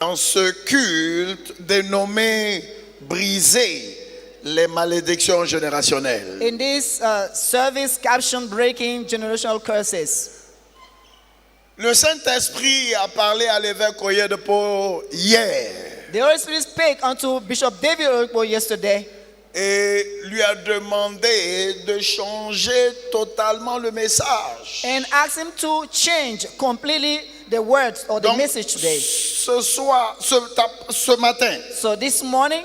dans ce culte dénommé briser les malédictions générationnelles. In this service caption breaking generational curses. Le Saint-Esprit a parlé à l'évêque Oyedepo hier The Holy Spirit spake unto Bishop David Oyedepo yesterday et lui a demandé de changer totalement le message. and asked him to change completely the words or the Donc, message today. ce matin, So this morning,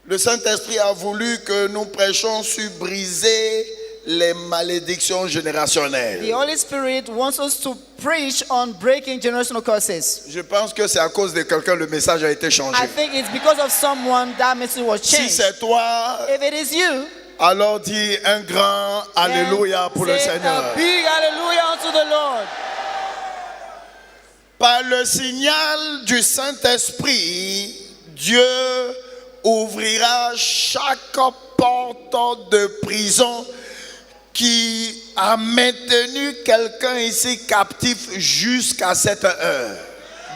le Saint-Esprit a voulu que nous prêchions sur briser les malédictions générationnelles. the Holy Spirit wants us to preach on breaking generational curses. Je pense que c'est à cause de quelqu'un le message a été changé. I think it's because of someone that message was Si changed. c'est toi, If it is you, alors dis un grand Alléluia pour le say Seigneur. a big hallelujah unto the Lord. Par le signal du Saint-Esprit, Dieu ouvrira chaque porte de prison qui a maintenu quelqu'un ici captif jusqu'à cette heure.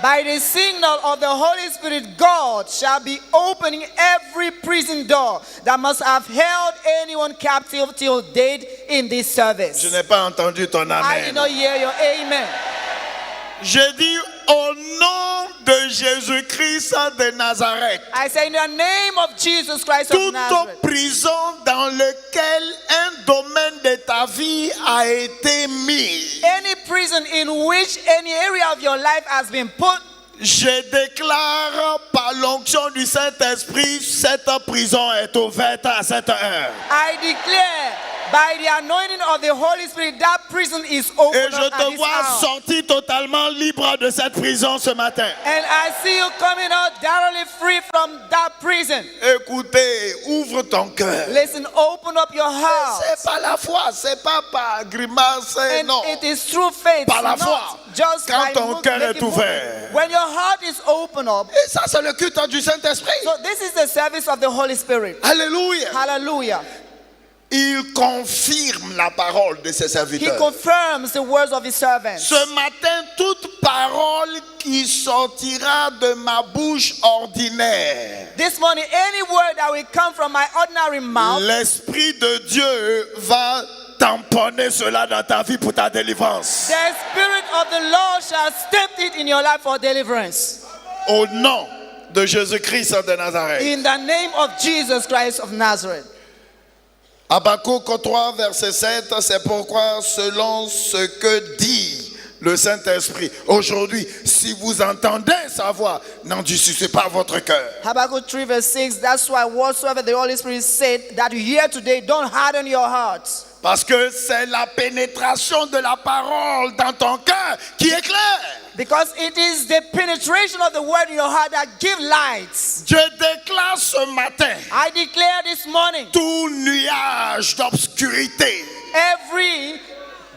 By the signal of the Holy Spirit, God shall be opening every prison door that must have held anyone captive till date in this service. Je n'ai pas entendu ton I did amen. not hear your amen. Je dis au nom de Jésus-Christ de Nazareth. I say in the name of Jesus Christ of Toute Nazareth, prison dans laquelle un domaine de ta vie a été mis, any prison in which any area of your life has been put, je déclare par l'onction du Saint-Esprit, cette prison est ouverte à cette heure. I declare by the anointing of the Holy Spirit that prison is open Et je up at te this vois hour. sortir totalement libre de cette prison ce matin. And I see you coming out thoroughly free from that prison. Écoutez, ouvre ton cœur. Listen, open up your heart. C'est pas la foi, c'est pas par grimace, And non. it is through faith, Par la not foi. just Quand by ton cœur est making ouvert. movement. When your heart is open up, Et ça, c'est le culte du Saint-Esprit. so this is the service of the Holy Spirit. Alléluia. Hallelujah. Il confirme la parole de ses He serviteurs. confirms the words of his servants. Ce matin, toute parole qui sortira de ma bouche ordinaire, This morning, any word that will come from my ordinary mouth, l'Esprit de Dieu va tamponner cela dans ta vie pour ta délivrance. the Spirit of the Lord shall stamp it in your life for deliverance. Au nom de Jésus-Christ de Nazareth. In the name of Jesus Christ of Nazareth. Habakkuk 3, verset 7, c'est pourquoi selon ce que dit le Saint-Esprit, aujourd'hui, si vous entendez sa voix, n'endurcissez pas votre cœur. Habakkuk 3 verse 6, that's why whatsoever the Holy Spirit said that you hear today, don't harden your hearts. Parce que c'est la pénétration de la parole dans ton cœur qui éclaire. Because it is the penetration of the word in your heart that give lights. Je déclare ce matin I declare this morning, tout nuage d'obscurité every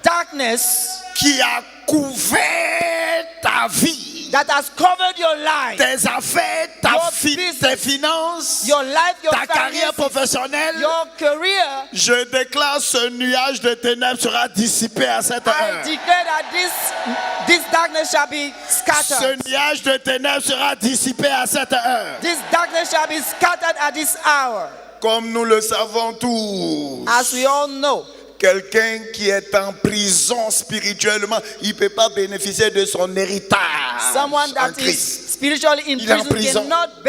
darkness qui a couvert ta vie, that has covered your life, tes affaires, Your tes business, finances, your life, your ta carrière finances, professionnelle, your career, je déclare ce nuage de ténèbres sera dissipé à cette I heure. declare that this darkness shall be Ce scattered. nuage de ténèbres sera dissipé à cette heure. This darkness shall be scattered at this hour. Comme nous le savons tous, As we all know, quelqu'un qui est en prison spirituellement, il ne peut pas bénéficier de son héritage someone en that is Christ. spiritually in Il est en prison prison. cannot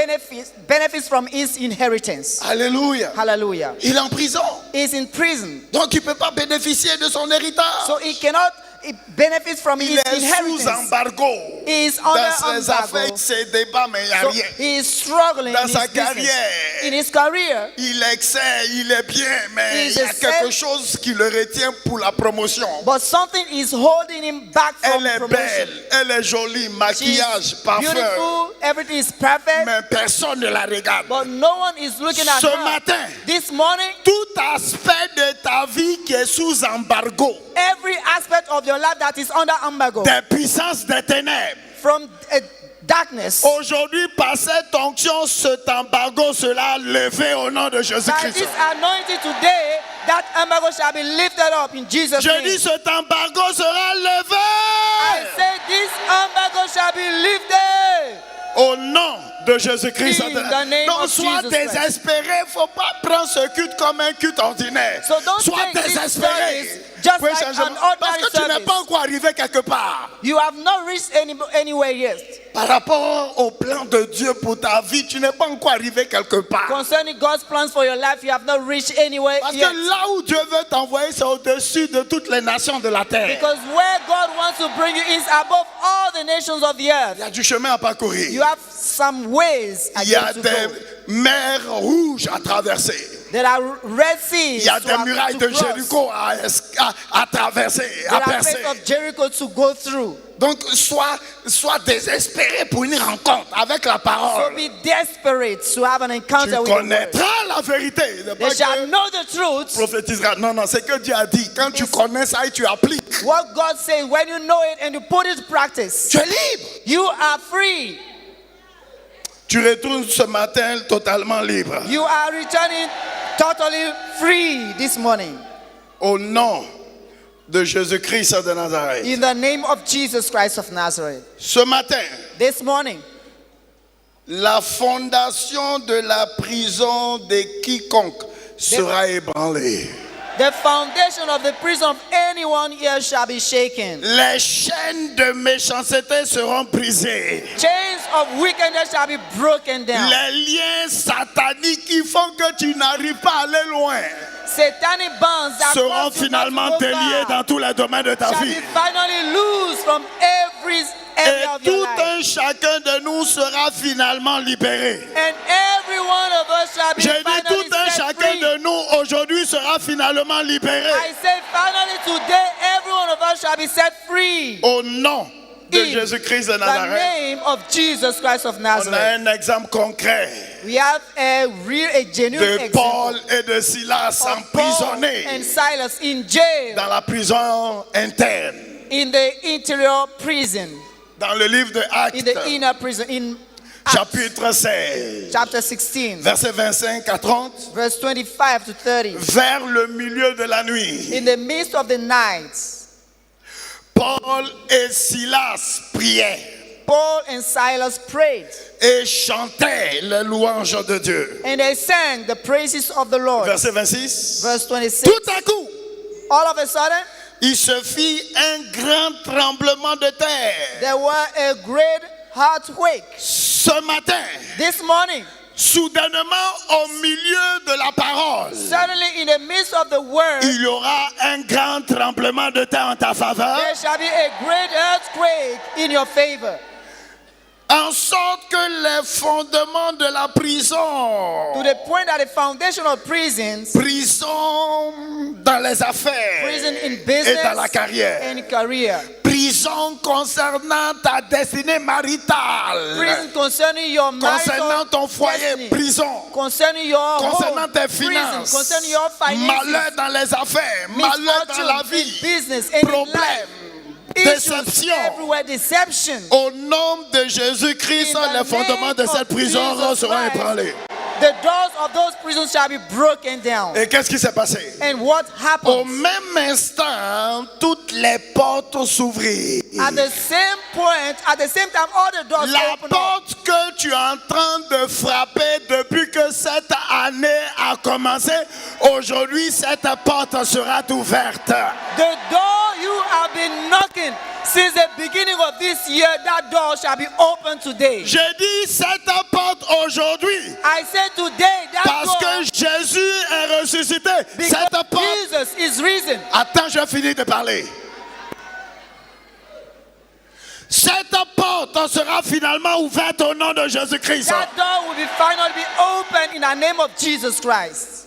benefit from his inheritance. Alléluia. Hallelujah. Il est en prison. He's in prison, Donc il ne peut pas bénéficier de son héritage. so he cannot benefit from Il his est sous inheritance. embargo. He is Dans under ses affaires, embargo. il se débat, mais il n'y a So rien. he is struggling Dans in his sa business. carrière. In his career, Il excelle, il est bien, mais He's il y a a quelque self- chose qui le retient pour la promotion. but something is holding him back from Elle est promotion. belle, elle est jolie, She's maquillage, parfum, beautiful, everything is perfect, mais personne ne la regarde. but no one is looking at Ce her. matin, This morning, tout aspect de ta vie qui est sous embargo, every aspect of your life that is under embargo, des puissances des ténèbres, from darkness, aujourd'hui, par cette onction, cet embargo sera levé au nom de by Jésus-Christ. this anointing today, that embargo shall be lifted up in Jesus' Je name. dis, cet embargo sera levé. I say this embargo shall be lifted. Au nom de Jésus-Christ. In the name Donc of sois Jesus Christ. désespéré. Il ne faut pas prendre ce culte comme un culte ordinaire. So don't Sois take this désespéré. service just Oui, like changement. an ordinary Parce que tu n'es service. pas encore arrivé quelque part. You have not reached anywhere yet. Par rapport au plan de Dieu pour ta vie, tu n'es pas encore arrivé quelque part. Concerning God's plans for your life, you have not reached anywhere Parce yet. que là où Dieu veut t'envoyer, c'est au-dessus de toutes les nations de la terre. Because where God wants to bring you is above all the nations of the Il earth. y a du chemin à parcourir. You have some ways Il y a to des go. mers rouges à traverser. There are Red Seas Il y a to des murailles to de cross. Jéricho à traverser, There à are percer. places of Jericho to go through. Donc, sois désespéré pour une rencontre avec la So parole. be desperate to have an Tu encounter with the word. connaîtras la vérité. C'est pas They shall que know the truth. prophétisera. Non, non, c'est que Dieu a dit. Quand tu connais ça et tu appliques, What God says, when you know it and you put it to practice, tu es libre. you are free. Tu retournes ce matin totalement libre. You are returning totally free this morning. Au nom de Jésus-Christ de Nazareth. In the name of Jesus Christ of Nazareth. Ce matin, This morning, la fondation de la prison de quiconque sera ébranlée. the foundation of the prison of anyone here shall be shaken. Les chaînes de méchanceté seront brisées. Chains of wickedness shall be broken down. Les liens sataniques qui font que tu n'arrives pas à aller loin Satanic bonds that seront cause you not finalement to go déliés far dans tous les domaines de ta shall vie. be finally loose from every area Et of your tout life. un chacun de nous sera finalement libéré. And every one of us shall be J'ai dit finally tout un set chacun free. de nous aujourd'hui sera finalement libéré. I say finally today every one of us shall be set free. Au nom de In Jésus-Christ de the Nazareth. name of Jesus Christ of On a Nazareth. un exemple concret We have a genuine de Paul example et de Silas of Paul emprisonnés and Silas in jail dans la prison interne. in the interior prison, Dans le livre de in the Actes, inner prison, in Acts, chapitre 16, chapter 16, versets 25 à 30, verse 25 to 30. vers le milieu de la nuit, In the midst of the night, Paul et Silas priaient Paul and Silas prayed, et chantaient les louanges de Dieu. and they sang the praises of the Lord. Verset 26. Verse 26. Tout à coup, All of a sudden, il se fit un grand tremblement de terre. there were a great earthquake. Ce matin, This morning, soudainement au milieu de la parole, suddenly in the midst of the word, il y aura un grand tremblement de terre en ta faveur, there shall be a great earthquake in your favor. en sorte que les fondements de la prison, To the point that the foundation of prisons, prison dans les affaires prison in et business dans la carrière, and career, prison concernant ta destinée maritale, prison concerning your concernant marital ton foyer, destiny, prison concerning your concernant home, tes prison finances, concerning your malheur finances, dans les affaires, malheur dans la misfortune in vie, business and in life, problème, issues déception. everywhere, deception. Au nom de Jésus-Christ, In the les fondements de name cette of prison Jesus seront Christ. ébranlés. The doors of those prisons shall be broken down. Et qu'est-ce qui s'est passé? And what Au happens? même instant, toutes les portes s'ouvrirent. At the same point, at the same time, all the doors La open up. porte que tu es en train de frapper depuis que cette année a commencé, aujourd'hui cette porte sera ouverte. The door you have been knocking since the beginning of this year, that door shall be open today. J'ai dit cette porte aujourd'hui I said today, that parce door, que Jésus est ressuscité. because Cette porte... Jesus is risen. Attends, je vais finir de parler. Cette porte sera finalement ouverte au nom de Jésus-Christ. That door will be finally be open in the name of Jesus Christ.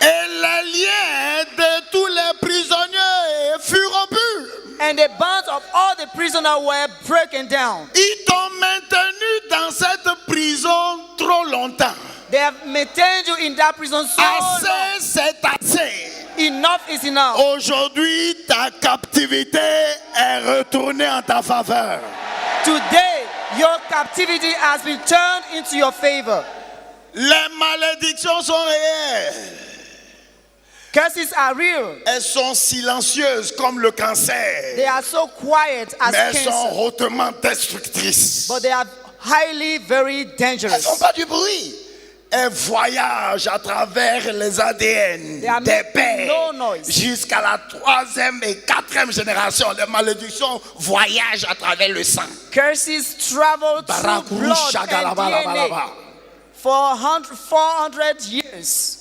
Et les liens de tous les prisonniers furent rompus. And the bonds of all the prisoners were broken down. Ils t'ont maintenu dans cette prison trop longtemps. They have maintained you in that prison so long. Assez, c'est assez. Enough is enough. Aujourd'hui, ta captivité est retournée en ta faveur. Today, your captivity has been turned into your favor. Les malédictions sont réelles. Curses are real. Elles sont silencieuses comme le cancer, They are so quiet as mais elles sont cancer, hautement destructrices. but they are highly, very Elles ne font dangerous. pas du bruit. Elles voyagent à travers les ADN They are des making pères no noise. jusqu'à la 3e et 4e génération. Les malédictions voyagent à travers le sang. Curses travel through Barakuru blood and shagalabalabalaba. DNA for 400 years.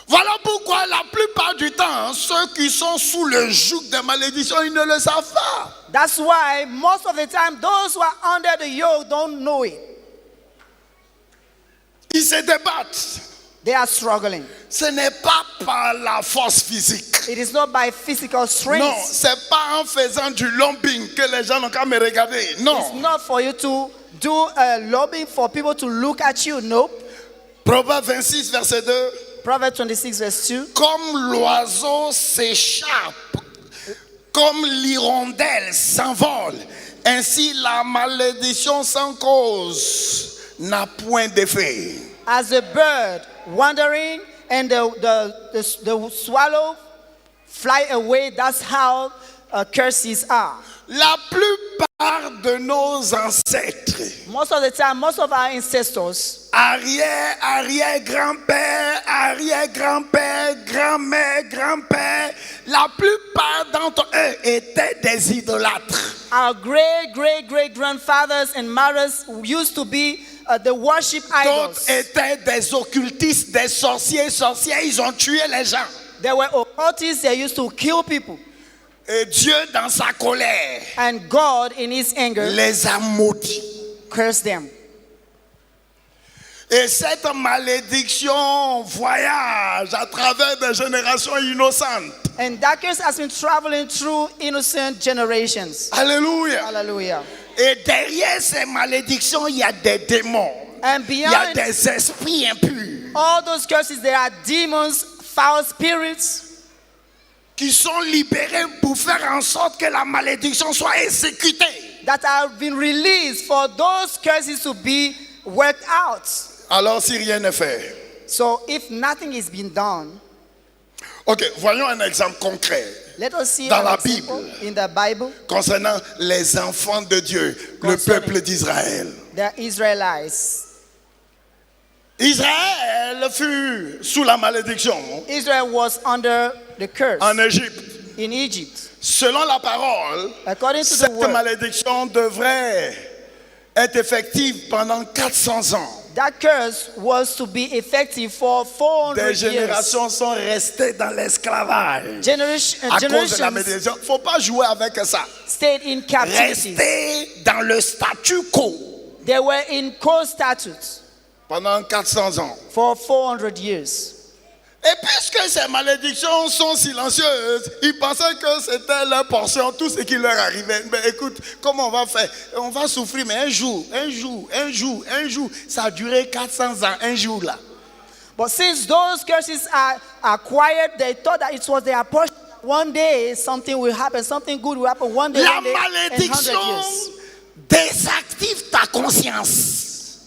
Voilà pourquoi la plupart du temps, ceux qui sont sous le joug des malédictions, ils ne le savent pas. That's why most of the time those who are under the yoke don't know it. Ils se débattent. They are struggling. Ce n'est pas par la force physique. It is not by physical Non, strength. c'est pas en faisant du lobbying que les gens n'ont qu'à me regarder. It's Non. not for you to do lobbying for people to look at you. Nope. Proverbe 26, verset 2. Proverbs 26 verse 2. Comme l'oiseau s'échappe, comme l'hirondelle s'envole, ainsi la malédiction sans cause n'a point d'effet. As a bird wandering and the swallow fly away, that's how curses are. La plupart de nos ancêtres, Most of the time, most of our ancestors, arrière-grand-père, grand-mère, grand-père, la plupart d'entre eux étaient des idolâtres. our great grandfathers and mothers used to be the worship D'autres idols. étaient des occultistes, des sorcières, ils ont tué les gens. They were occultists, they used to kill people. Et Dieu, dans sa colère, And God, in his anger, les a maudits. cursed them. Et cette malédiction voyage à travers des générations innocentes. And that curse has been traveling through innocent generations. Alléluia. Hallelujah. Et derrière ces malédictions, il y a des démons. And Il y a beyond des esprits impurs all those curses, there are demons, foul spirits qui sont libérés pour faire en sorte que la malédiction soit exécutée. that have been released for those curses to be worked out. Alors, si rien n'est fait. So if nothing is being done, Ok, voyons un exemple concret let us see Dans an la example Bible. in the Bible. concernant les enfants de Dieu, le Concerning- peuple d'Israël. The Israelites. Israël fut sous la malédiction Israel was under the curse en Égypte. in Egypt. Selon la parole, According to the cette word, malédiction devrait être effective pendant 400 ans. that curse was to be effective for 400 Des years. générations sont restées dans l'esclavage. Generation, À cause de la generations malédiction. Il ne faut pas jouer avec ça. stayed in captivity. Rester dans le statu quo They were in co-statutes pendant 400 ans. for 400 years. Et puisque ces malédictions sont silencieuses, ils pensaient que c'était leur portion, tout ce qui leur arrivait. Mais écoute, comment on va faire? On va souffrir, mais un jour, ça a duré 400 ans, un jour là. But since those curses are quiet, they thought that it was their portion. One day something will happen, something good will happen. One day, La one day, and 100 malédiction years. désactive ta conscience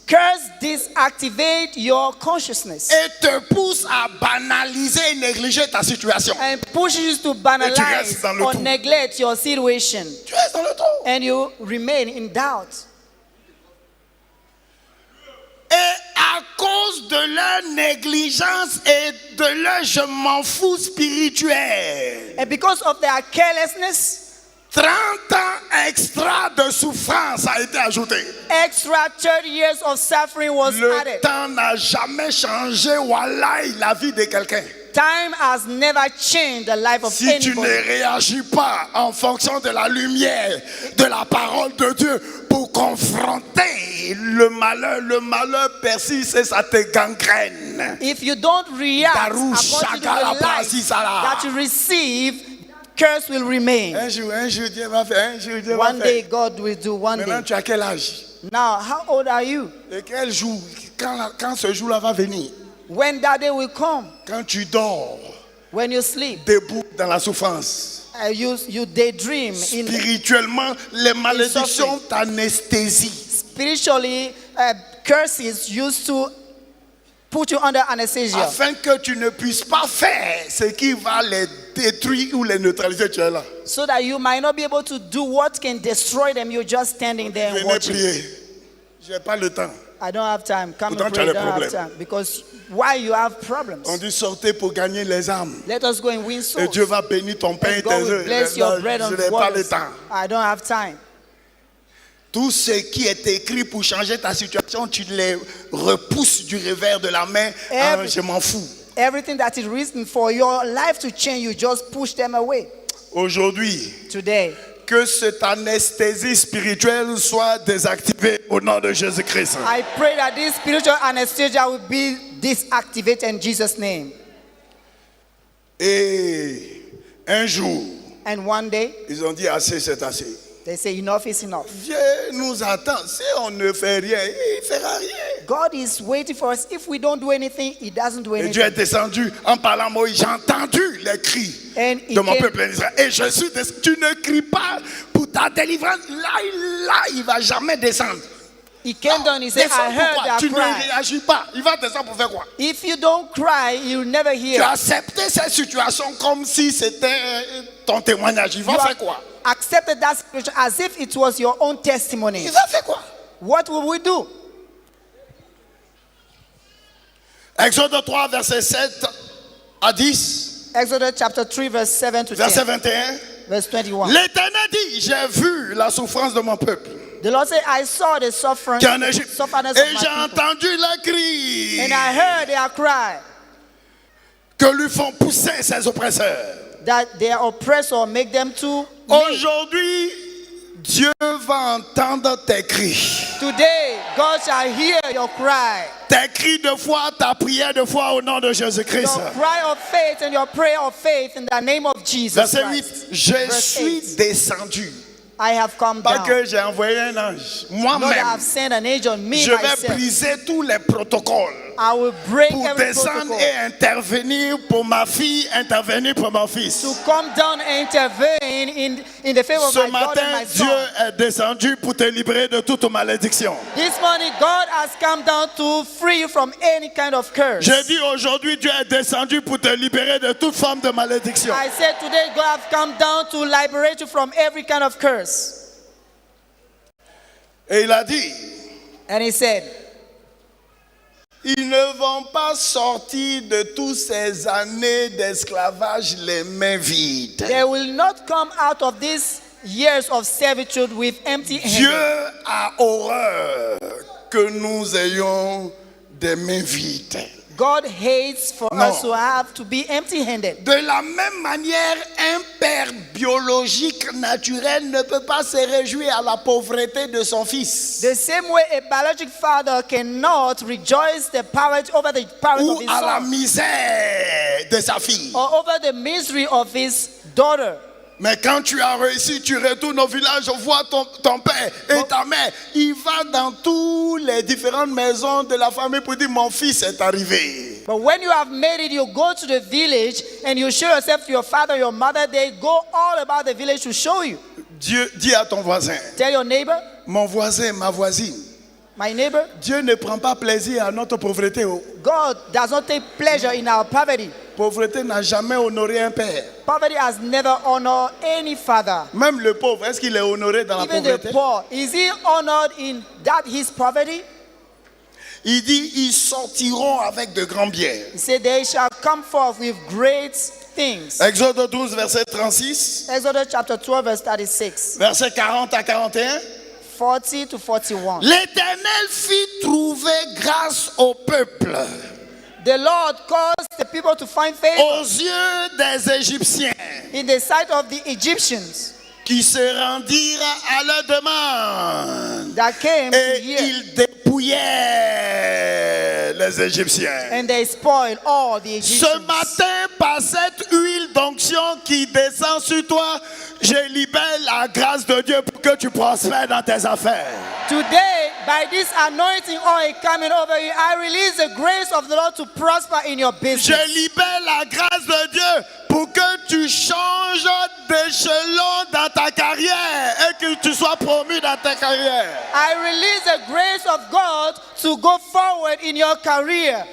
Curse disactivate your consciousness et te pousse à banaliser et négliger ta situation. and pushes you to restes banalize dans le or trou. neglect your situation, Tu es dans le trou. and you remain in doubt. Et à cause de leur négligence et de leur je m'en fous spirituel, And because of their carelessness, 30 ans extra de souffrance a été ajouté. extra 30 years of suffering was Le added. temps n'a jamais changé, wallahi, la vie de quelqu'un. Time has never changed the life of Si tu ne anybody. réagis pas en fonction de la lumière de la parole de Dieu pour confronter le malheur persiste et ça te gangrène. If you don't react Daru according to shakala the light pasisala. that you receive, curse will remain. Un jour, Dieu va faire, un jour, Dieu va One day faire. God will do one Maintenant, day. tu as quel âge? Now, how old are you? Et quel jour? Quand ce jour-là va venir? When that day will come, Quand tu dors, when you sleep, debout dans la souffrance. you daydream. Spirituellement, les malédictions t'anesthésient. Spiritually, curses used to put you under anesthesia afin que tu ne puisses pas faire ce qui va les détruire ou les neutraliser. Tu es là. so that you might not be able to do what can destroy them. You're just standing there and Venez watching. prier. Je n'ai pas le temps. I don't have time. Come Pourtant, and tu as pray. des Don't have problèmes. time. Because why you have problems? On dit sortez pour gagner les âmes. Let us go and win Et souls. Dieu va bénir ton pain et And tes God will œufs. bless your bread Je and n'ai pas le waters. temps. I don't have time. Tout ce qui est écrit pour changer ta situation, tu les repousses du revers de la main. Ah, Every- je m'en fous. Everything that is written for your life to change, you just push them away. Aujourd'hui, Today, que cette anesthésie spirituelle soit désactivée au nom de Jésus-Christ. I pray that this spiritual anesthesia will be deactivated in Jesus' name. Et un jour, And one day, ils ont dit assez, c'est assez. they say enough is enough. Dieu nous attend. Si on ne fait rien, il ne fera rien. God is waiting for us. If we don't do anything, He doesn't do Et Dieu est anything. descendu en parlant à Moïse. J'ai entendu les cris And he de mon came- peuple Israël. Et je suis descendu. Tu ne cries pas pour ta délivrance. Là, il ne va jamais descendre. He came down, he said, Descends I heard pourquoi? Tu their ne cry. réagis pas. Il va descendre pour faire quoi? If you don't cry, you'll never Tu hear. as accepté cette situation comme si c'était ton témoignage. Il va You faire have quoi? accepted that situation as if it was your own testimony. Il va faire quoi? What will we do? Exode 3, verset 7 à 10. Exodus chapter 3, verse 7 to 10. Verset 21. Verse 21. L'Éternel dit, j'ai vu la souffrance de mon peuple The Lord said, I saw the suffering, qui est en Égypte. sufferness Et of j'ai my people. entendu les cris And I heard their cry que lui font pousser ses oppresseurs. that their oppressor make them to make. Aujourd'hui, Dieu va entendre tes cris. Today, God shall hear your cry. Tes cris de foi, ta prière de foi au nom de Jésus-Christ. Your cry of faith and your prayer of faith in the name of Jesus Verset 8. Christ. Je Verse suis 8. descendu. I have come Pas down. que j'ai envoyé un ange. Lord, I Moi-même, have sent an angel, me je vais myself. briser tous les protocoles I will break pour every descendre protocol. et intervenir pour ma fille, intervenir pour mon fils. To come down and intervene in the favor of Ce my daughter and matin, my Dieu son. est descendu pour te libérer de toute malédiction. This morning, God has come down to free you from any kind of curse. Je dis aujourd'hui, Dieu est descendu pour te libérer de toute forme de malédiction. I said today, God has come down to liberate you from every kind of curse. Et il a dit, And He said, ils ne vont pas sortir de toutes ces années d'esclavage les mains vides. they will not come out of these years of servitude with empty Dieu hands. a horreur que nous ayons des mains vides. God hates for No. us to have to be empty-handed. De la même manière, un père biologique naturel ne peut pas se réjouir à la pauvreté de son fils The same way a biological father cannot rejoice over the poverty ou of his à la son misère de sa fille. or over the misery of his daughter. Mais quand tu as réussi, tu retournes au village, vois ton père et ta mère. Il va dans toutes les différentes maisons de la famille pour dire mon fils est arrivé. But when you have made it, you go to the village and you show yourself to your father, your mother. They go all about the village to show you. Dieu dit à ton voisin, Tell your neighbor, mon voisin, ma voisine, my neighbor, Dieu ne prend pas plaisir à notre pauvreté. God does not take pleasure in our poverty. Pauvreté n'a jamais honoré un père. Poverty has never honored any father. Même le pauvre, est-ce qu'il est honoré dans la Even the pauvreté? poor, is he honored in that his poverty? Il dit, ils sortiront avec de grands biens. He said, they shall come forth with great things. Exode 12, verset 36, Exodus chapter 12, verse 36, verset 40 à 41. 40 to 41. L'Éternel fit trouver grâce au peuple The Lord caused the people to find favor aux yeux des Égyptiens in the sight of the Egyptians qui se rendirent à leur demande. that came to Et hear, ils dépouillaient les Égyptiens. and they spoiled all the Ce Egyptians. matin, par cette huile d'onction qui descend sur toi, je libère la grâce de Dieu pour que tu prospères dans tes affaires. Today, by this anointing oil coming over you, I release the grace of the Lord to prosper in your Je business. libère la grâce de Dieu pour que tu changes d'échelon dans ta carrière et que tu sois promu dans ta carrière. I release the grace of God to go forward in your career.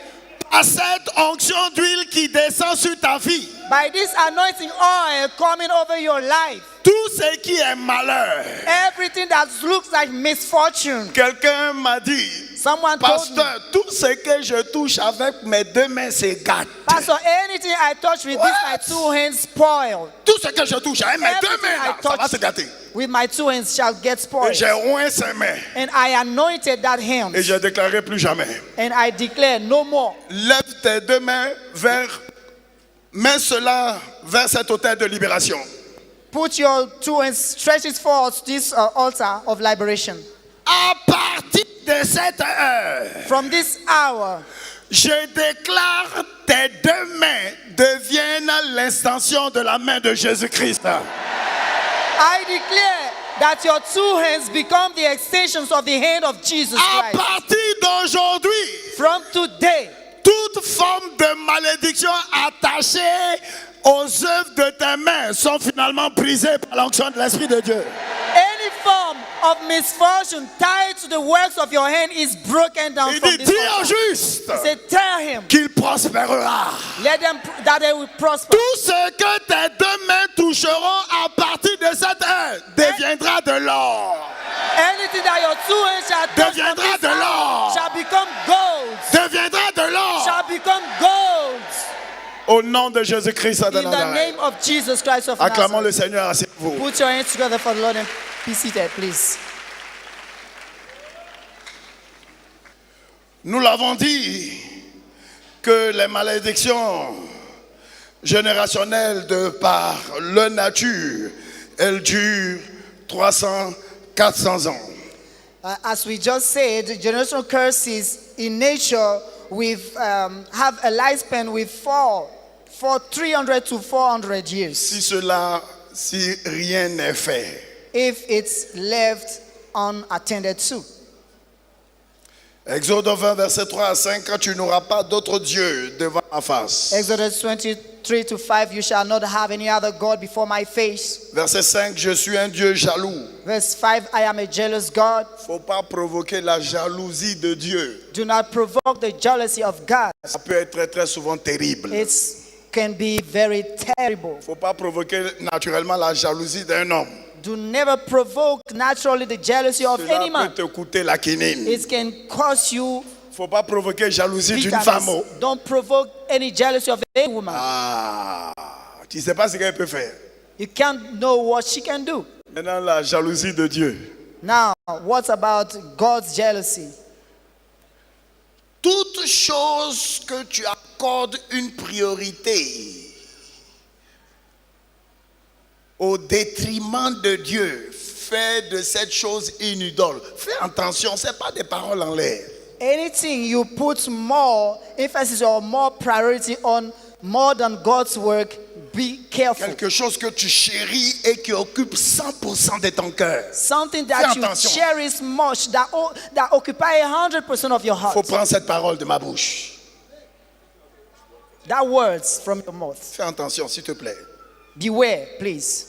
À cette onction d'huile qui descend sur ta vie, by this anointing oil coming over your life, tout ce qui est malheur. everything that looks like misfortune. Quelqu'un m'a dit, Someone told me, pasteur, tout ce que je touche avec mes deux mains, c'est gâte. Pastor, anything I touch with this, my two hands spoil. Tout ce que je touche avec mes deux Everything mains, I là, ça va touch se gâter. with my two hands shall get Et spoiled. j'ai oint ses mains. And I anointed that hand. Et j'ai déclaré plus jamais. And I declare no more. Lève tes deux mains mets cela vers cet autel de libération. Put your two hands, stretch it forward to this altar of liberation. À partir de cette heure, From this hour, je déclare tes deux mains deviennent l'extension de la main de Jésus-Christ. I declare that your two hands become the extensions of the hand of Jesus À Christ. partir d'aujourd'hui, From today, toute forme de malédiction attachée aux œuvres de tes mains sont finalement brisées par l'onction de l'Esprit de Dieu. any form of misfortune tied to the works of your hand is broken down Il from dit, this dis au altar. juste He said, tell him, qu'il prospérera. let them that they will prosper. Tout ce que tes deux mains toucheront à partir de cette heure deviendra de l'or. Anything that your two hands shall touch from Deviendra this de l'or. hour shall become gold. Deviendra de l'or. Shall become gold. Au nom de Jésus-Christ de In the Nazareth. name of Jesus Christ of Acclamons le Nazareth. Seigneur, asseyez-vous. Put your hands together for the Lord and be seated, please. Nous l'avons dit que les malédictions générationnelles de par leur nature, elles durent 300, 400 ans. As we just said, generational curses in nature have a lifespan with for 300 to 400 years Si rien n'est fait. if it's left unattended to. Exode 20, verset 3 à 5, tu n'auras pas d'autre Dieu devant ma face. Exodus 23 to 5, you shall not have any other God before my face. Verset 5, je suis un Dieu jaloux. Verse 5, I am a jealous God. Faut pas provoquer la jalousie de Dieu. Do not provoke the jealousy of God. Ça peut être très, très souvent terrible. It can be very terrible. Faut pas provoquer naturellement la jalousie d'un homme. Do never provoke naturally the jealousy of any Cela man. peut te coûter la quinine. It can cause you Faut pas provoquer jalousie d'une bitterness. femme. Don't provoke any jealousy of any woman. Ah, tu sais pas ce qu'elle peut faire. You can't know what she can do. Maintenant, la jalousie de Dieu. Now, what about God's jealousy? Toute chose que tu accordes une priorité au détriment de Dieu, fais de cette chose une idole. Fais attention, ce n'est pas des paroles en l'air. Anything you put more emphasis or more priority on more than God's work, be careful. Quelque chose que tu chéris et qui occupe 100% de ton cœur. Something Fais that you attention. cherish much, that occupy 100% of your Il faut heart. prendre cette parole de ma bouche. That words from your mouth. Fais attention, s'il te plaît. Beware, please.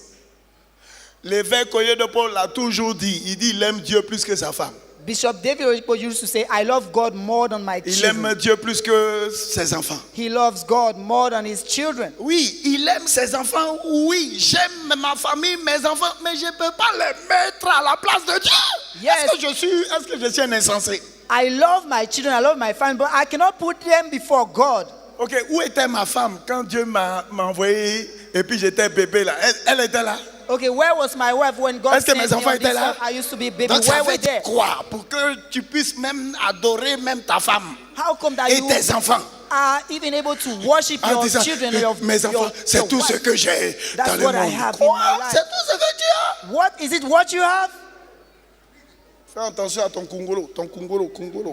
L'évêque Oyedepo l'a toujours dit. Il dit il aime Dieu plus que sa femme. Bishop David Oyedepo used to say, I love God more than my Il aime children. Dieu plus que ses enfants. He loves God more than his children. Oui, il aime ses enfants. Oui, j'aime ma famille, mes enfants, mais je ne peux pas les mettre à la place de Dieu. Yes. Est-ce que je suis un insensé? I love my children, I love my family, but I cannot put them before God. Ok, où était ma femme quand Dieu m'a envoyé et puis j'étais bébé là? Elle était là. Okay, where was my wife when God Est-ce que sent mes me enfants on this étaient là? earth? I used to be a baby. Donc ça Where were fait they? quoi? Pour que tu puisses même adorer même ta femme How come that et you tes enfants. are even able to worship En your disant, children, mes enfants, c'est your tout ce wife? que j'ai That's dans le what I monde. have in Quoi? my life. C'est tout ce que tu as. What is it? What you have? Fais attention à ton kungolo.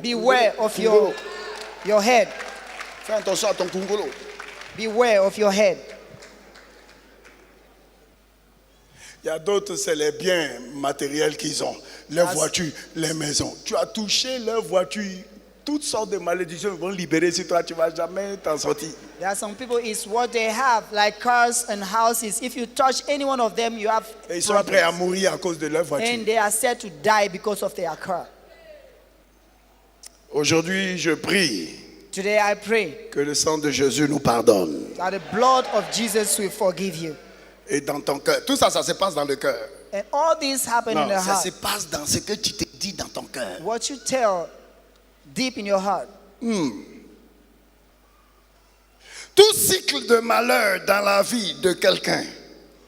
Beware of Kungolo. your head. Fais attention à ton kungolo. Beware of your head. Il y a d'autres, c'est les biens matériels qu'ils ont. Les voitures, les maisons. Tu as touché leurs voitures. Toutes sortes de malédictions vont libérer sur toi. Tu ne vas jamais t'en sortir. There are some people, it's what they have, like cars and houses. If you touch any one of them, you have Et ils sont prêts à problems. mourir à cause de leur voiture. And they are said to die because of their car. Aujourd'hui, je prie Today I pray que le sang de Jésus nous pardonne. that the blood of Jesus will forgive you. Et dans ton cœur. Tout ça, ça se passe dans le cœur. And all this happen in Non, the ça se heart. passe dans ce que tu te dis dans ton cœur. What you tell deep in your heart. Tout cycle de malheur dans la vie de quelqu'un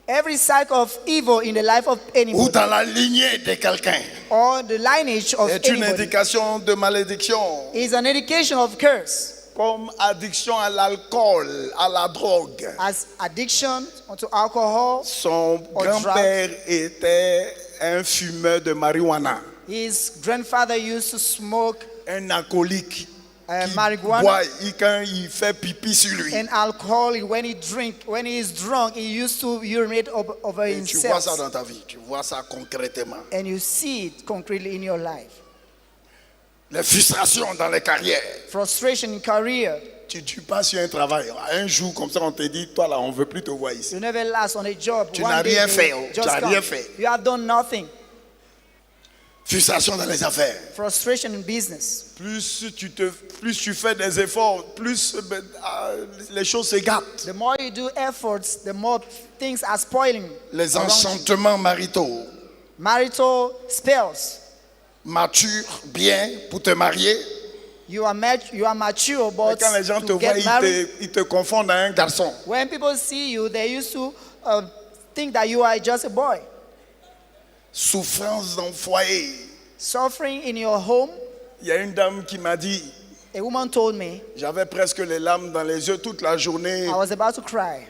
Every cycle of evil in the life of ou anybody dans la lignée de quelqu'un or the lineage of est une anybody indication de malédiction. is an indication of curse. Comme addiction à l'alcool, à la drogue. As addiction to alcohol. Son Or grand-père était un fumeur de marijuana, His grandfather used to smoke un alcoolique qui marijuana. boit quand il fait pipi sur lui. and alcohol. When he is drunk, he used to urinate over Et tu vois ça himself. dans ta vie, tu vois ça concrètement. And you see it concretely in your life. Les frustrations dans les carrières. Frustration in career. Tu pas sur un travail. Un jour comme ça, on te dit, toi là, on veut plus te voir ici. You never last on a job. Tu One n'as day rien you fait, just tu n'as come. rien fait. You have done nothing. Frustration dans les affaires. Frustration in business. Plus tu fais des efforts, plus les choses se gâtent. The more you do efforts, the more things are spoiling. Les around you. enchantements maritaux. Marital spells. Mature bien pour te marier. You are mature, Et but quand les gens te to voient, get married, ils te confondent à un garçon. when people see you, they used to think that you are just a boy. Souffrance dans le foyer. Suffering in your home. Il y a une dame qui m'a dit, A woman told me j'avais presque les larmes dans les yeux toute la journée. I was about to cry.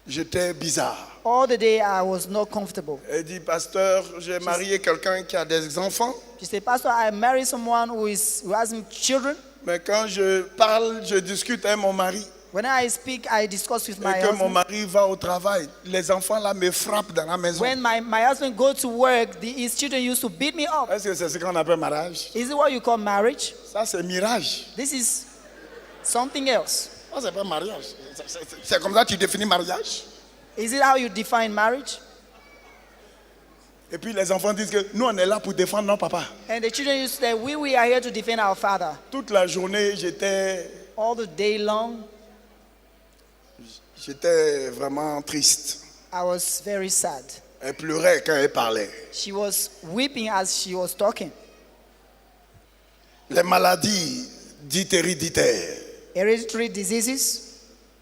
J'étais bizarre. All the day I was not comfortable. Elle dit, pasteur, j'ai marié quelqu'un qui a des enfants. She said, Pastor, I married someone who has children. Mais quand je parle, je discute avec mon mari. When I speak, I discuss with Et my que mon husband. mari va au travail. Les enfants là me frappent dans la maison. When my husband goes to work, his children used to beat me up. Est-ce que c'est ce qu'on appelle mariage? Is it what you call marriage? Ça, c'est mirage. This is something else. Ça, c'est pas mariage. C'est comme ça que tu définis mariage. Is it how you define marriage? Et puis les enfants disent que nous, on est là pour défendre nos papas. And the children used to say, we are here to defend our father. Toute la journée, j'étais All the day long, vraiment triste. I was very sad. Elle pleurait quand elle parlait. She was weeping as she was talking. Les maladies dites héréditaires, Hereditary diseases,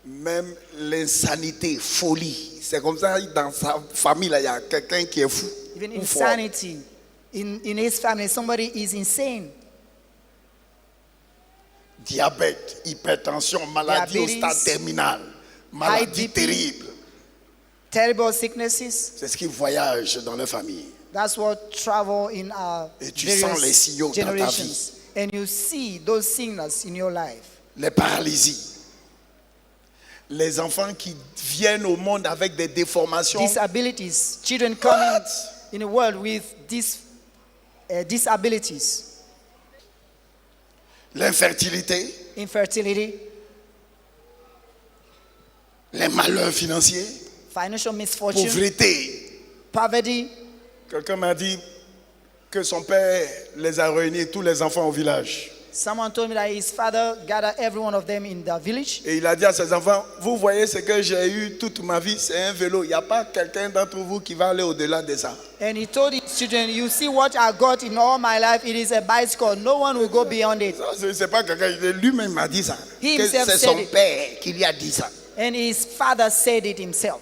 même l'insanité, folie. C'est comme ça, dans sa famille, là, il y a quelqu'un qui est fou. even ou fort. insanity. In his family, somebody is insane. Diabète, hypertension, maladie au Diabetes, stade terminal, maladie BP. terrible. Terrible sicknesses. C'est ce qui voyage dans les familles. That's what travel in our Et tu sens les signaux various dans ta generations. And you see those signals in your life. Les paralysies. Les enfants qui viennent au monde avec des déformations. Disabilities. Children coming in the world with these disabilities. L'infertilité, Infertility, les malheurs financiers, financial misfortune, pauvreté. poverty. Quelqu'un m'a dit que son père les a réunis, tous les enfants au village. Someone told me that his father gathered every one of them in the village. Et il a dit à ses enfants, vous voyez ce que j'ai eu toute ma vie, c'est un vélo. Il n'y a pas quelqu'un d'entre vous qui va aller au-delà de ça. And he told his children, you see what I got in all my life, it is a bicycle. No one will go beyond it. Ça, c'est pas quelqu'un, lui-même m'a dit ça. He Que himself c'est said son it. père qui lui a dit ça. And his father said it himself.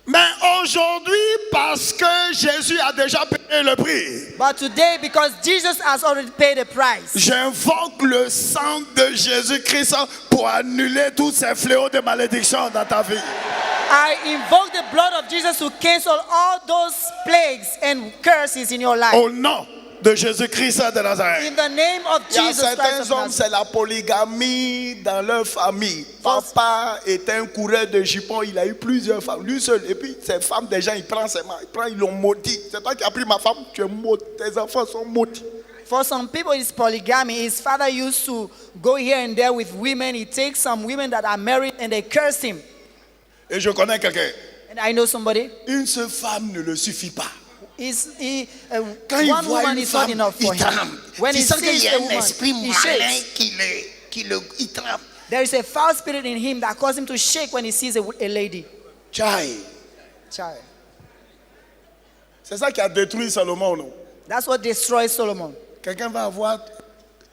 Mais aujourd'hui, parce que Jésus a déjà payé le prix, But today, because Jesus has already paid the price, j'invoque le sang de Jésus-Christ pour annuler tous ces fléaux de malédiction dans ta vie. I invoke the blood of Jesus to cancel all those plagues and curses in your life. Au nom de Jésus-Christ de Nazareth. In the name of Il y a Jesus Christ certains of hommes, Nazareth. c'est la polygamie dans leur famille. Papa était un coureur de jupons, il a eu plusieurs femmes, lui seul. Et puis ces femmes, des gens, il prend ses mains, ils l'ont maudit. C'est toi qui as pris ma femme, tu es maudit, tes enfants sont maudits. For some people, it's polygamy. His father used to go here and there with women. He takes some women that are married and they curse him. Et je connais quelqu'un. And I know somebody. Une seule femme ne le suffit pas. Quand il one voit woman une is not femme, enough for il him. tremble. When Tu he sens qu'il sees y a a un woman, esprit he malin shakes. qui il tremble. There is a foul spirit in him that causes him to shake when he sees a lady. Tchai. Child. C'est ça qui a détruit Salomon, non? That's what destroys Solomon. Quelqu'un va avoir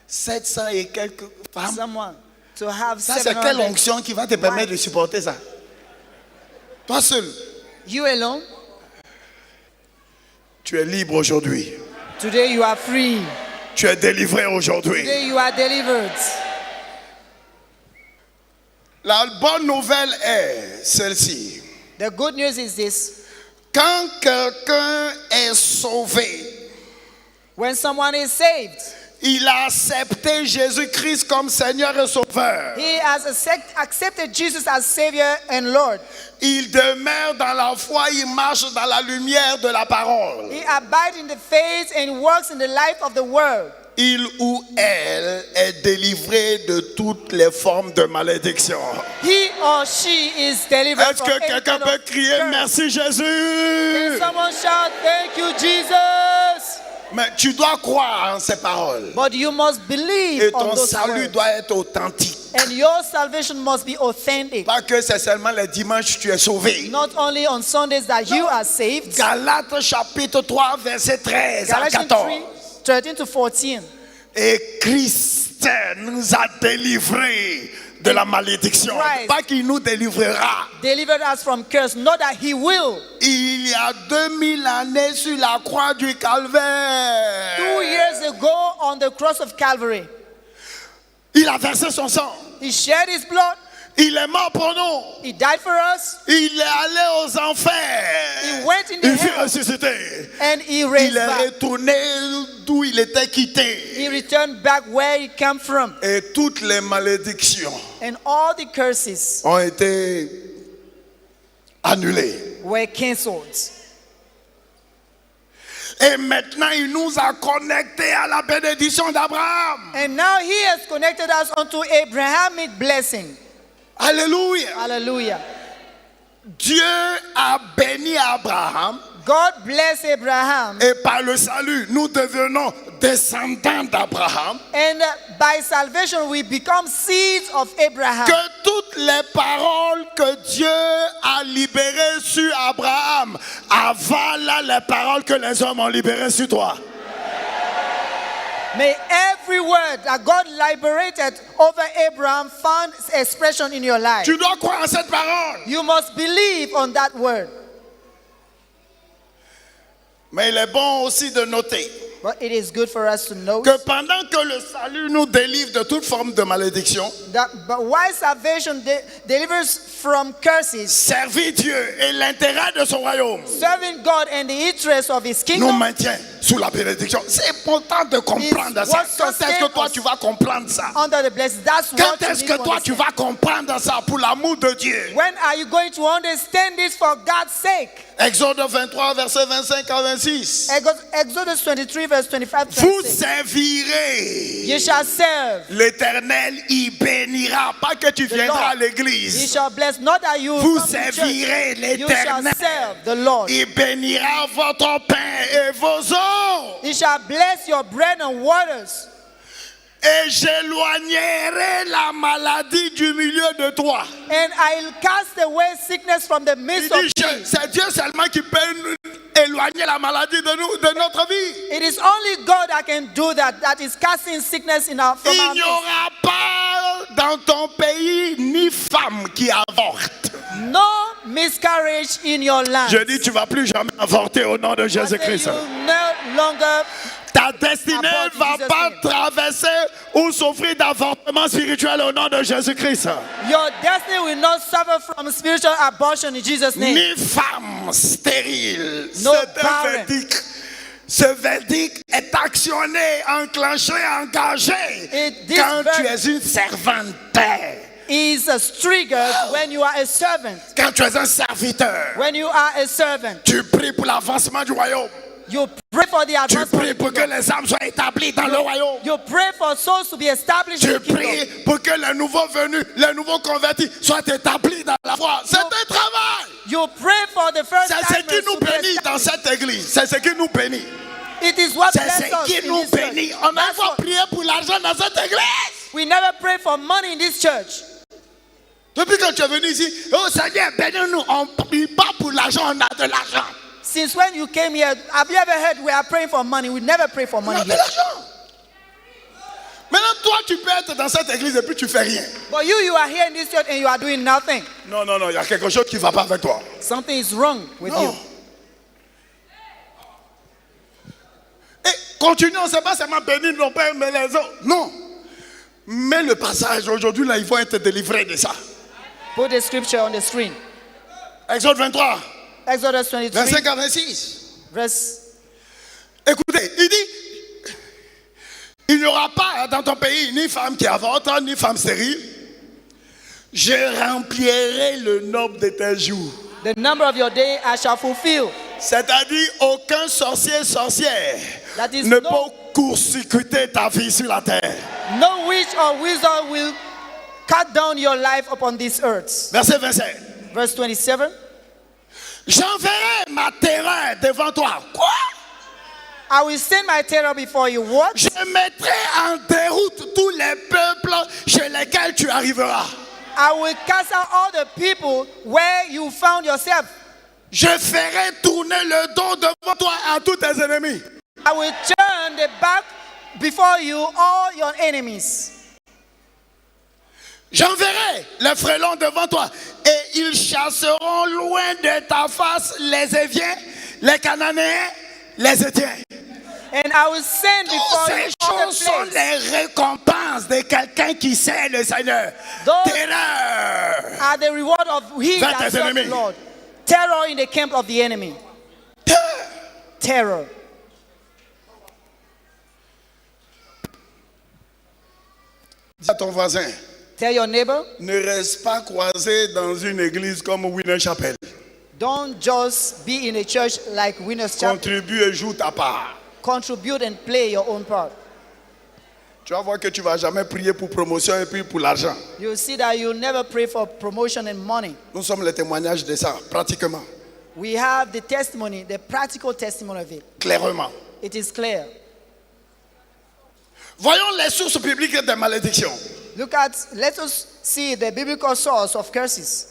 700 et quelques femmes. Someone to have Ça, c'est quelle 700. onction qui va te permettre de supporter ça? Toi seul. You alone. Tu es libre aujourd'hui. Today you are free. Tu es délivré aujourd'hui. Today you are delivered. La bonne nouvelle est celle-ci. The good news is this. Quand quelqu'un est sauvé, When someone is saved, il a accepté Jésus-Christ comme Seigneur et Sauveur. he has accepted Jesus as Savior and Lord. Il demeure dans la foi, il marche dans la lumière de la parole. He abides in the faith and works in the life of the world. Il ou elle est délivré de toutes les formes de malédiction. He or she is delivered Est-ce from que any quelqu'un kind peut of crier curse. merci Can Jésus? someone shout, thank you, Jesus? Mais tu dois croire en ces paroles. But you must believe Et on ton those salut words. doit être authentique. And your salvation must be authentic. Pas que c'est seulement les dimanches que tu es sauvé. Not only on Sundays that you are saved. Galates chapitre 3 verset 13 à Galatians 14. 3:13 to 14. Et Christ nous a délivrés de la malédiction. Christ. Pas qu'il nous délivrera. Delivered us from curse, not that he will. Il y a 2000 années sur la croix du Calvaire. 2 years ago on the cross of Calvary, Il a versé son sang. he shed his blood. Il est mort pour nous. He died for us. Il est allé aux enfers. He went in the Il fut hell. ressuscité. And he raised Il est back. retourné d'où il était quitté. He returned back where he came from. Et toutes les malédictions And all the curses ont été annulées. were cancelled. Et maintenant, il nous a connectés à la bénédiction d'Abraham. And now he has connected us unto Abrahamic blessing. Alléluia. Hallelujah. Dieu a béni Abraham. God bless Abraham. Et par le salut, nous devenons descendants d'Abraham. And by salvation we become seeds of Abraham. Que toutes les paroles que Dieu a libérées sur Abraham avalent les paroles que les hommes ont libérées sur toi. May every word that God liberated over Abraham find expression in your life. Tu dois croire en cette parole. You must believe on that word. Mais il est bon aussi de noter But it is good for us to know que pendant que le salut nous délivre de toute forme de malédiction, that but while salvation delivers from curses, servir Dieu et l'intérêt de son royaume serving God and the interest of his nous kingdom maintient sous la bénédiction. C'est important de comprendre ça. Quand est-ce que toi tu vas comprendre ça? under the blessing. That's Quand what you est-ce need que to toi tu understand. vas comprendre ça pour l'amour de Dieu? When are you going to understand this for God's sake? Exode 23, verset 25 à 26. Exodus 23 verse 25 to Vous 26. servirez. You shall serve L'Éternel y bénira. Pas que tu the viendras à Lord. He l'église. shall bless, not that you Vous come to church. servirez You shall l'Éternel. serve the Lord. Il bénira votre pain et vos eaux. He shall bless your bread and waters. Et j'éloignerai la maladie du milieu de toi. And I'll cast away sickness from the Il midst of dit, thee. c'est Dieu seulement qui peut nous éloigner la maladie de nous, de notre vie. It is only God that can do that. That is casting sickness from our Il n'y midst. aura pas dans ton pays ni femme qui avorte. No miscarriage in your land. Je dis, tu ne vas plus jamais avorter au nom de I say Jésus-Christ. you no longer. Ta destinée Abort ne va Jesus' pas name. traverser ou souffrir d'avortement spirituel au nom de Jésus-Christ. Your destiny will not suffer from spiritual abortion in Jesus' name. Ni femme stérile. No C'est un barren. verdict. Ce verdict est actionné, enclenché, engagé This quand tu verdict- es une servante. Is triggered when you are a servant. Quand tu es un serviteur, When you are a servant, tu pries pour l'avancement du royaume. you pray for the Tu advancement. pries pour que les âmes soient établies dans le royaume. You pray for souls to be established Tu in the kingdom. pries pour que les nouveaux venus, les nouveaux convertis soient établis dans la foi. C'est un travail. You pray for the first C'est ce qui timers nous to be bénit dans established. cette église. C'est ce qui nous bénit. It is what C'est blesses ce us qui in nous this church. bénit. On a That's pas what- prié pour l'argent dans cette église. We We never pray for money in this church. Depuis que tu es venu ici, oh Seigneur, bénis-nous. On ne prie pas pour l'argent, on a de l'argent. Since when you came here, have you ever heard we are praying for money? We never pray for On money a de here. l'argent. Maintenant, toi, tu peux être dans cette église et puis tu fais rien. But you are here in this church and you are doing nothing. Non, non, non, il y a quelque chose qui ne va pas avec toi. Something is wrong with Non. you. Et continuons, c'est pas seulement bénir nos pères, mais les autres. Non. Mais le passage aujourd'hui, là, ils vont être délivrés de ça. Put the scripture on the screen. Exode 23, Exodus 23, verset 46. verse. Écoutez, il dit, il n'y aura pas dans ton pays ni femme qui avorte, ni femme stérile. Je remplirai le nombre de tes jours. The number of your day I shall fulfill. C'est-à-dire, aucun sorcier, sorcière That is ne no- peut court-circuiter ta vie sur la terre. No witch or wizard will cut down your life upon this earth. Verset 27. Verse 27. J'enverrai ma terreur devant toi. Quoi? I will send my terror before you. What? Je mettrai en déroute tous les peuples chez lesquels tu arriveras. I will cast out all the people where you found yourself. Je ferai tourner le dos devant toi à tous tes ennemis. I will turn the back before you all your enemies. J'enverrai les frelons devant toi et ils chasseront loin de ta face les Éviens, les Cananéens, les Étiens. And I will send Toutes before ces you all choses the sont plagues. les récompenses de quelqu'un qui sait le Seigneur. Those Terreur. are the reward of he Vers that tes serves the ennemis. Lord. Terror in the camp of the enemy. Terreur. Terror. Dis à ton voisin, Tell your neighbor, ne reste pas croisé dans une église comme Winner Chapel. don't just be in a church like Winners Chapel. Contribue et joue ta part. Contribute and play your own part. Tu vas voir que tu ne vas jamais prier pour promotion et puis pour l'argent. You'll see that you'll never pray for promotion and money. Nous sommes les témoignages de ça, pratiquement, We have the testimony, the practical testimony of it. clairement. It is clear. Voyons les sources bibliques des malédictions. Let us see the biblical source of curses.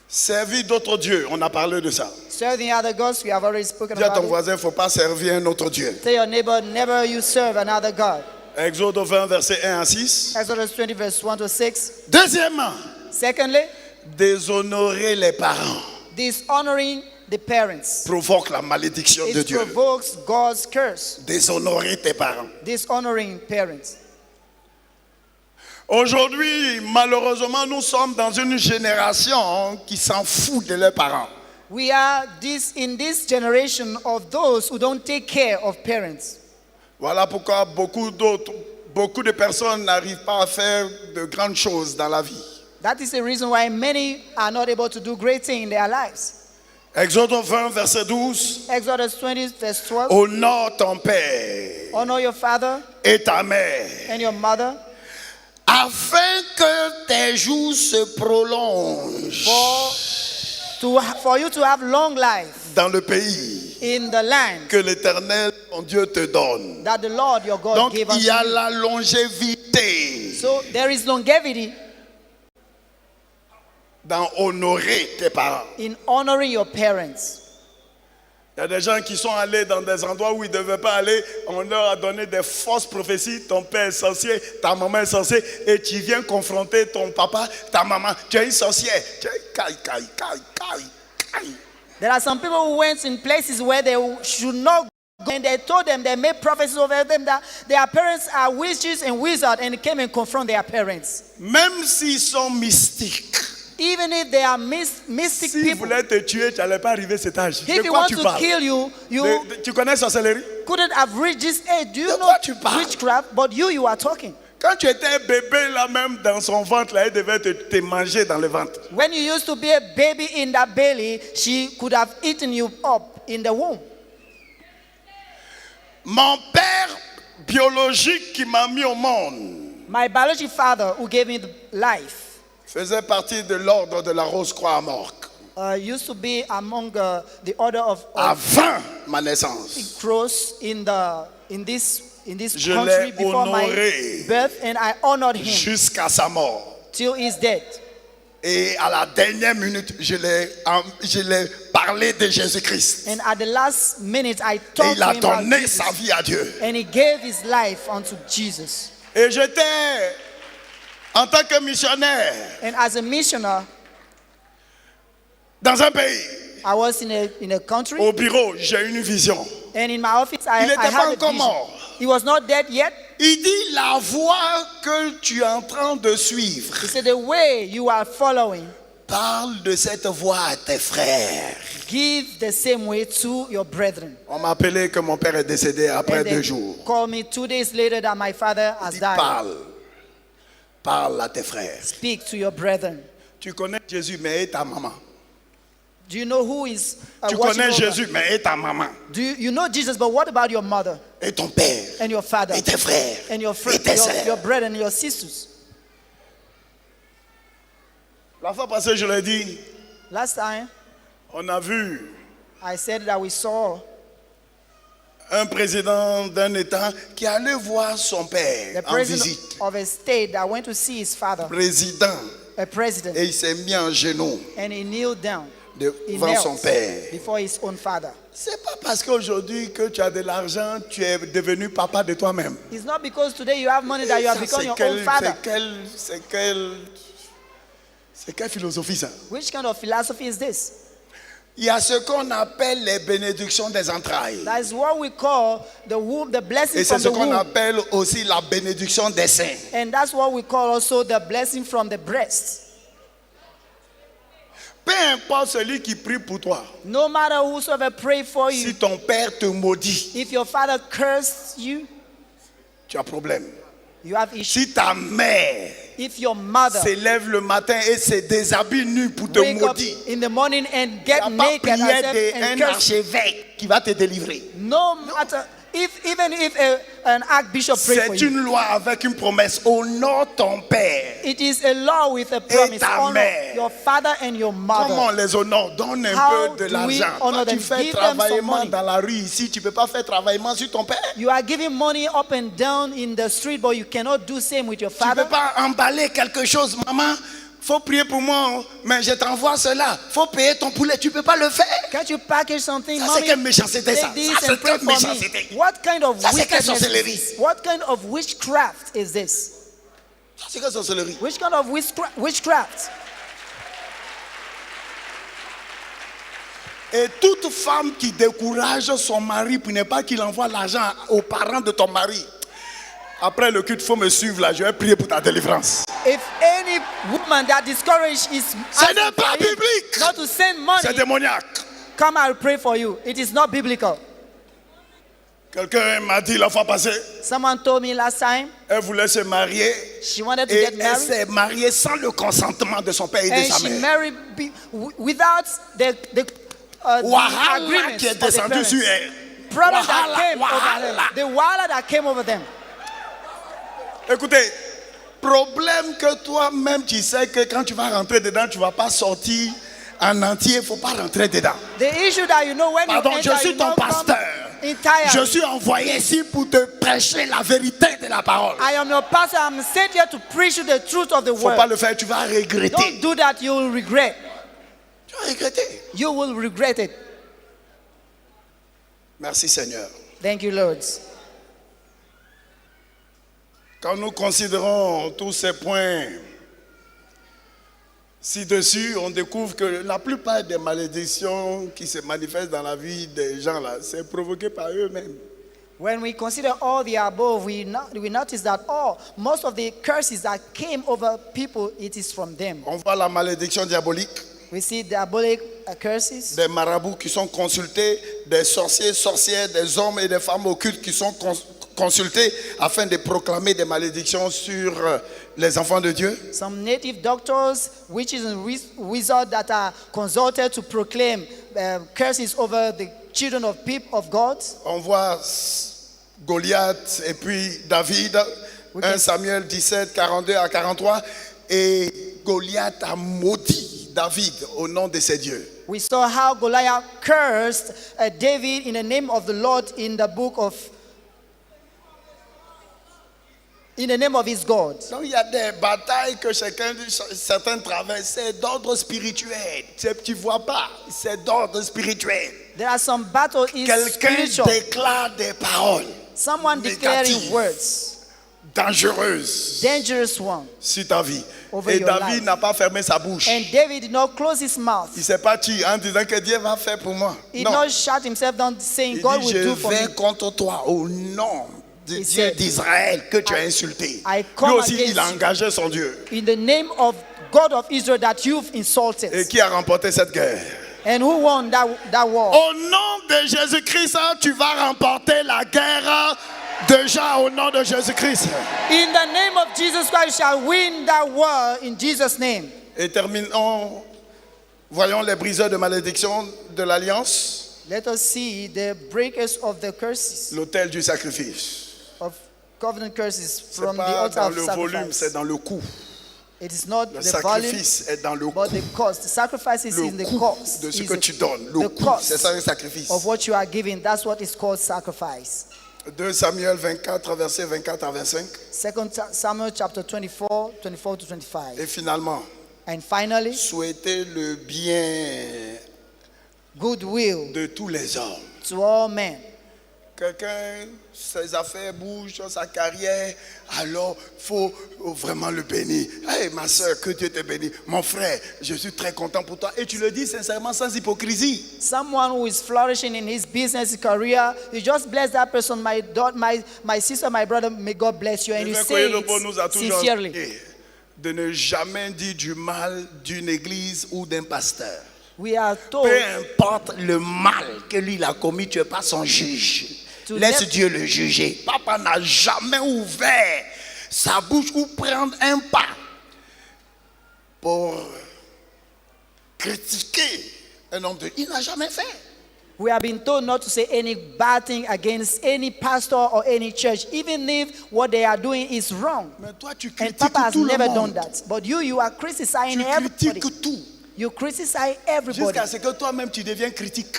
Servir d'autres dieux, on a parlé de ça. Serving other gods, we have already spoken Dis à ton about it. voisin, il ne faut pas servir un autre Dieu. Tell your neighbor, never you serve another God. Exode 20, verset 1 à 6. Exodus 20, verse 1 to 6. Deuxièmement, Secondly, déshonorer les parents dishonoring the parents. provoque la malédiction de It Dieu. provokes God's curse. Déshonorer tes parents. Dishonoring parents. Aujourd'hui, malheureusement, nous sommes dans une génération qui s'en fout de leurs parents. We are in this generation of those who don't take care of parents. Voilà pourquoi beaucoup de personnes n'arrivent pas à faire de grandes choses dans la vie. That is the reason why many are not able to do great things in their lives. Exode 20, verset 12. Exodus 20, verse 12. Honore ton père Honor your father et ta mère, and your mother, afin que tes jours se prolongent for you to have long life dans le pays in the land que l'Éternel, ton Dieu, te donne. that the Lord your God Donc, gave il unto y a you. la longévité So there is longevity dans honorer tes parents. in honoring your parents. Il y a des gens qui sont allés dans des endroits où ils ne devaient pas aller. On leur a donné des fausses prophéties. Ton père est sorcier, ta maman est sorcière. Et tu viens confronter ton papa, ta maman. Tu es une sorcière. Tu es caille. There are some people who went in places where they should not go, and they told them, they made prophecies over them that their parents are witches and wizards, and came and confront their parents. Même s'ils sont mystiques. Even if they are mystic S'ils people, voulaient te tuer, tu n'allais pas arriver à cet âge. if De you quoi want tu to parles? kill you, you Tu connais sorcellerie? couldn't have reached this age. Do you De know quoi tu parles? witchcraft? But you are talking. Quand tu étais bébé, là même dans son ventre, là, il devait te manger dans le ventre. When you used to be a baby in that belly, she could have eaten you up in the womb. Mon père biologique qui m'a mis au monde My biological father, who gave me the life, faisait partie de l'ordre de la Rose-Croix à Morque. used to be among the order of avant ma naissance. crows in this Je country l'ai before my honoré birth, and I honored him jusqu'à sa mort. till his death. Et à la dernière minute, je l'ai parlé de Jésus-Christ. And at the last minute, I Et talked il to a him about donné Jesus, sa vie à Dieu. and he gave his life unto Jesus. Et j'étais, en tant que missionnaire, And as a missionary, dans un pays, I was in a country, au bureau, j'ai une vision. and in my office, I Il n'était pas had a encore vision. mort. He was not dead yet. Il dit, la voie que tu es en train de suivre, He said, the way you are following, parle de cette voie à tes frères. give the same way to your brethren. On m'a appelé que mon père est décédé après And 2 they jours. called me 2 days later that my father has Il dit, died. parle à tes frères. Speak to your brethren. Tu connais Jésus, mais et ta maman. Do you know who is Tu watching connais over? Jésus, mais et ta maman. Do you know Jesus, but what about your mother Et ton père. and your father Et tes frères. and your Et tes sœurs. your brethren and your sisters? La fois passée, je l'ai dit, Last time, on a vu I said that we saw un président d'un État qui allait voir son the père en president visite. of a state that went to see his father, Président. a president, Et il s'est mis en genoux and he kneeled down. He devant son knelt père. before his own father. C'est pas parce qu'aujourd'hui que tu as de l'argent, tu es devenu papa de toi-même. It's not because today you have money that you have Ça, become c'est your own father. C'est quelle philosophie ça? Which kind of philosophy is this? Il y a ce qu'on appelle les bénédictions des entrailles. That is what we call the womb, the blessing Et c'est from ce the qu'on womb. appelle aussi la bénédiction des seins. And that's what we call also the blessing from the breast. Peu importe celui qui prie pour toi, No matter whosoever pray for you, si ton père te maudit, if your father cursed you, tu as problème. you have issues. Si ta mère If your mother s'élève le matin et se déshabille nue pour te wake up maudire, in the morning and il n'y get a pas naked prière herself and d'un curse you, archevêque qui va te délivrer. no matter even if an archbishop pray for C'est you, une loi avec une promesse. Honore ton père. it is a law with a promise. ta Honor mère. your father and your Comment on mother. les honore? Donne un How peu de do we l'argent. honor Toi, tu them? fais Give them some travaillement money. dans la rue ici. Tu ne peux pas faire travaillement sur ton père. You are giving money up and down in the street, but you cannot do same with your Tu ne father. peux pas emballer quelque chose. Maman, faut prier pour moi, mais je t'envoie cela. Faut payer ton poulet. Tu ne peux pas le faire. Can't you package something? Ça, c'est Mommy, quelle méchanceté, ça? take this Ça, c'est and pray quelle for me. méchanceté? What kind of Ça, c'est quelle wickedness is sorcellerie? this? What kind of witchcraft is this? C'est que sorcellerie. Which kind of witchcraft? Et toute femme qui décourage son mari pour ne pas qu'il envoie l'argent aux parents de ton mari, après le culte, il faut me suivre là. Je vais prier pour ta délivrance. If any woman that discourages is Ce n'est pas biblique. not to send C'est money, démoniaque. come I'll pray for you. It is not biblical. Quelqu'un m'a dit la fois passée, Someone told me last time elle voulait se marier she wanted to et get elle married, s'est mariée sans le consentement de son père et de and sa she mère. married without the Wahala agreement qui est of the descendu parents. sur elle. Problems that Wahala, came over wahala. them. The wahala that came over them. Écoutez, problème que toi-même tu sais que quand tu vas rentrer dedans, tu ne vas pas sortir en entier, il ne faut pas rentrer dedans. The issue that you know when Pardon, you je enter, suis you ton don't come pasteur. entire. Je suis envoyé ici pour te prêcher la vérité de la parole. I am your pastor. I'm sent here to preach you the truth of the Il ne faut word. pas le faire, tu vas regretter. Don't do that. You will regret. Tu vas regretter. You will regret it. Merci Seigneur. Thank you, Lord. Quand nous considérons tous ces points ci-dessus, on découvre que la plupart des malédictions qui se manifestent dans la vie des gens là, c'est provoqué par eux-mêmes. When we consider all the above, we notice that most of the curses that came over people, it is from them. On voit la malédiction diabolique, We see diabolic curses, des marabouts qui sont consultés, des sorciers, sorcières, des hommes et des femmes occultes qui sont consultés afin de proclamer des malédictions sur les enfants de Dieu. some native doctors, witches and wizards that are consulted to proclaim curses over the children of people of God. On voit Goliath et puis David, Ok. 1 Samuel 17, 42 à 43, et Goliath a maudit David au nom de ses dieux. We saw how Goliath cursed David in the name of the Lord in the book of, in the name of his God. Donc il y a des batailles que certains traversent, c'est d'ordre spirituel. Tu ne vois pas, c'est d'ordre spirituel. There are some battles is Quelqu'un spiritual. déclare des paroles Someone declaring négatives, words, dangereuses dangerous one. sur ta vie. Over Et your David life. n'a pas fermé sa bouche. And David did not close his mouth. Il ne s'est pas tué en disant que Dieu va faire pour moi. He did Non. not shut himself down saying, Il God dit, will je do for me. vais contre toi au nom du He Dieu said, d'Israël que tu as insulté. I Lui come aussi, against il a you. engagé son Dieu. In the name of God of Israel that you've insulted. Et qui a remporté cette guerre? And who won that war? Au nom de Jésus-Christ, tu vas remporter la guerre déjà au nom de Jésus-Christ. In the name of Jesus Christ, you shall win that war in Jesus' name. Et terminons, voyons les briseurs de malédiction de l'Alliance, Let us see the breakers of the curses, l'autel du sacrifice. of covenant curses Ce from n'est the pas altar dans of le volume, c'est sacrifice. dans le coût. It is not Le the volume, sacrifice est dans le but the coût. cost. The sacrifice is in Le the coût cost. de ce Is que tu donnes. Le the coût, cost c'est ça un sacrifice. of what you are giving. That's what is called sacrifice. 2 Samuel 24, versets 24 à 25. 2 Samuel chapter 24, 24 to 25. Et finalement, And finally, souhaitez le bien goodwill de tous les hommes. to all men. Quelqu'un, ses affaires bougent, sa carrière, alors il faut vraiment le bénir. Hey, ma soeur, que Dieu te bénisse. Mon frère, je suis très content pour toi. Et tu le dis sincèrement, sans hypocrisie. Someone who is flourishing in his business, his career, you just bless that person. My daughter, my sister, my brother, may God bless you. And you L'évêque say Oyelopo nous a it toujours sincerely. enseigné de ne jamais dire du mal d'une église ou d'un pasteur. We are told Peu importe le mal que lui il a commis, tu n'es pas son juge. To Laisse never- Dieu le juger. Papa n'a jamais ouvert sa bouche ou prendre un pas pour critiquer un homme de Dieu. Il n'a jamais fait. we have been told not to say any bad thing against any pastor or any church, even if what they are doing is wrong. Mais toi, tu And critiques Papa has tout le never done monde. that. But you are criticizing Tu everybody. critiques tout. You criticize everybody Jusqu'à ce que toi-même tu deviens critique.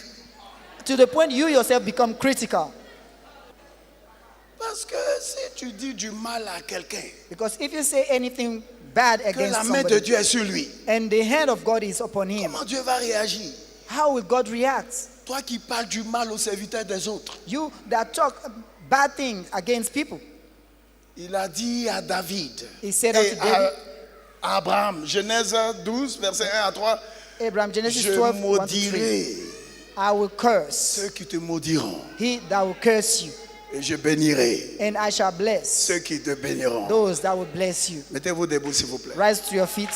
to the point you yourself become critical. Parce que si tu dis du mal à quelqu'un, Because if you say anything bad que against la main de somebody Dieu est sur lui, and the hand of God is upon him, comment Dieu va réagir? how will God react? Toi qui parles du mal aux serviteurs des autres. You that talk bad things against people. Il a dit à David He said et unto David, à Abraham, Genèse 12, verset 1 à 3, Abraham, Genesis je 12, 1 to 3, maudirai I will curse ceux qui te maudiront he that will curse you, et je bénirai and I shall bless ceux qui te béniront. those that will bless you. Mettez-vous debout s'il vous plaît. Rise to your feet.